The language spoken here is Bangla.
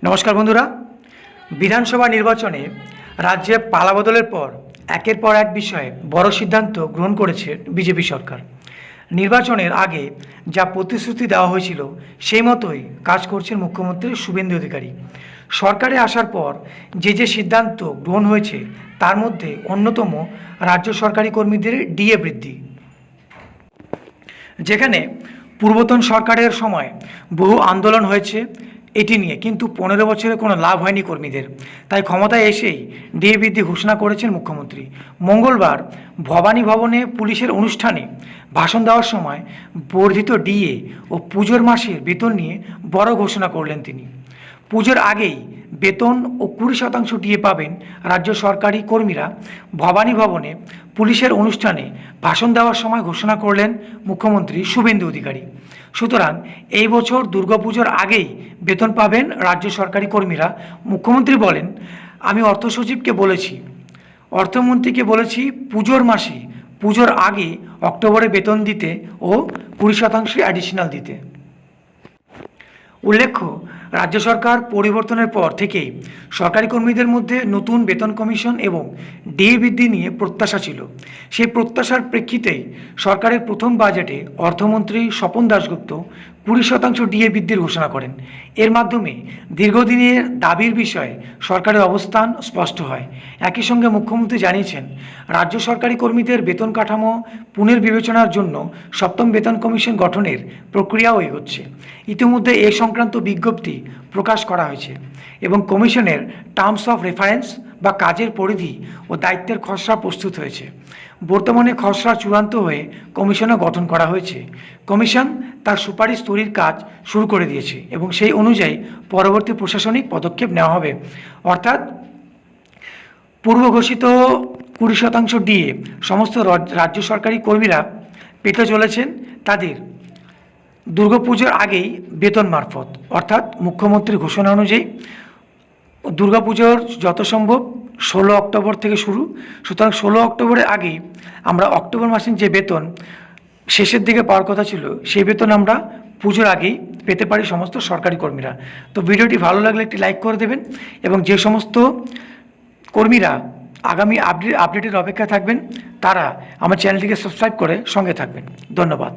নমস্কার বন্ধুরা, বিধানসভা নির্বাচনে রাজ্যে পালাবদলের পর একের পর এক বিষয়ে বড় সিদ্ধান্ত গ্রহণ করেছে বিজেপি সরকার। নির্বাচনের আগে যা প্রতিশ্রুতি দেওয়া হয়েছিল সেই মতোই কাজ করছেন মুখ্যমন্ত্রী শুভেন্দু অধিকারী। সরকারে আসার পর যে সিদ্ধান্ত গ্রহণ হয়েছে তার মধ্যে অন্যতম রাজ্য সরকারি কর্মীদের ডিএ বৃদ্ধি, যেখানে পূর্বতন সরকারের সময় বহু আন্দোলন হয়েছে এটি নিয়ে, কিন্তু 15 বছরে কোনো লাভ হয়নি কর্মীদের। তাই ক্ষমতায় এসেই ডিএ বৃদ্ধি ঘোষণা করেছেন মুখ্যমন্ত্রী। মঙ্গলবার ভবানী ভবনে পুলিশের অনুষ্ঠানে ভাষণ দেওয়ার সময় বর্ধিত ডিএ ও পুজোর মাসের বেতন নিয়ে বড় ঘোষণা করলেন তিনি। পুজোর আগেই বেতন ও 20% ডিএ পাবেন রাজ্য সরকারি কর্মীরা। ভবানী ভবনে পুলিশের অনুষ্ঠানে ভাষণ দেওয়ার সময় ঘোষণা করলেন মুখ্যমন্ত্রী শুভেন্দু অধিকারী। সুতরাং এই বছর দুর্গাপুজোর আগেই বেতন পাবেন রাজ্য সরকারি কর্মীরা। মুখ্যমন্ত্রী বলেন, আমি অর্থ সচিবকে বলেছি, অর্থমন্ত্রীকে বলেছি পুজোর মাসে, পুজোর আগে অক্টোবরে বেতন দিতে ও 20% অ্যাডিশনাল দিতে। উল্লেখ্য, রাজ্য সরকার পরিবর্তনের পর থেকেই সরকারি কর্মীদের মধ্যে নতুন বেতন কমিশন এবং ডিএ বৃদ্ধি নিয়ে প্রত্যাশা ছিল। সেই প্রত্যাশার প্রেক্ষিতেই সরকারের প্রথম বাজেটে অর্থমন্ত্রী স্বপন দাশগুপ্ত 20% ডিএ বৃদ্ধির ঘোষণা করেন। এর মাধ্যমে দীর্ঘদিনের দাবির বিষয়ে সরকারের অবস্থান স্পষ্ট হয়। একই সঙ্গে মুখ্যমন্ত্রী জানিয়েছেন, রাজ্য সরকারি কর্মীদের বেতন কাঠামো পুনর্বিবেচনার জন্য সপ্তম বেতন কমিশন গঠনের প্রক্রিয়াও এগোচ্ছে। ইতিমধ্যে এ সংক্রান্ত বিজ্ঞপ্তি প্রকাশ করা হয়েছে এবং কমিশনের টার্মস অফ রেফারেন্স বা কাজের পরিধি ও দায়িত্বের খসড়া প্রস্তুত হয়েছে। বর্তমানে খসড়া চূড়ান্ত হয়ে কমিশনও গঠন করা হয়েছে। কমিশন তার সুপারিশ তৈরির কাজ শুরু করে দিয়েছে এবং সেই অনুযায়ী পরবর্তী প্রশাসনিক পদক্ষেপ নেওয়া হবে। অর্থাৎ পূর্ব ঘোষিত 20% ডিএ সমস্ত রাজ্য সরকারি কর্মীরা পেতে চলেছেন তাদের দুর্গাপুজোর আগেই বেতন মারফত। অর্থাৎ মুখ্যমন্ত্রীর ঘোষণা অনুযায়ী দুর্গাপুজোর যত সম্ভব 16 অক্টোবর থেকে শুরু। সুতরাং 16 অক্টোবরের আগেই আমরা অক্টোবর মাসের যে বেতন শেষের দিকে পাওয়ার কথা ছিল সেই বেতন আমরা পুজোর আগেই পেতে পারি সমস্ত সরকারি কর্মীরা। তো ভিডিওটি ভালো লাগলে একটি লাইক করে দেবেন এবং যে সমস্ত কর্মীরা আগামী আপডেটের অপেক্ষায় থাকবেন তারা আমার চ্যানেলটিকে সাবস্ক্রাইব করে সঙ্গে থাকবেন। ধন্যবাদ।